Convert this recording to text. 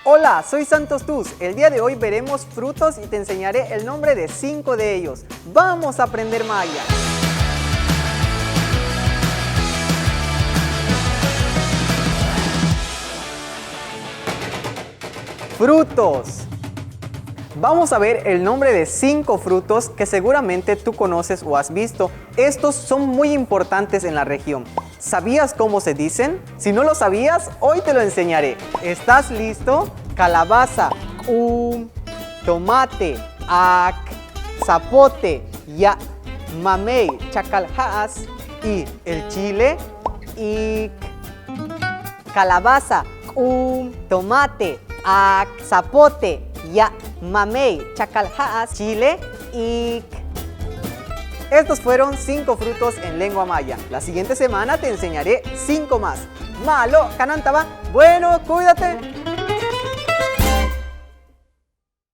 Hola, soy Santos Tuz. El día de hoy veremos frutos y te enseñaré el nombre de 5 de ellos. ¡Vamos a aprender maya! Frutos. Vamos a ver el nombre de 5 frutos que seguramente tú conoces o has visto. Estos son muy importantes en la región. ¿Sabías cómo se dicen? Si no lo sabías, hoy te lo enseñaré. ¿Estás listo? Calabaza, tomate, zapote, mamey, chacalhaas y el chile, calabaza, tomate, zapote, mamey, chacalhaas, chile y... Estos fueron 5 frutos en lengua maya. La siguiente semana te enseñaré 5 más. Malo, canantaba. Bueno, cuídate.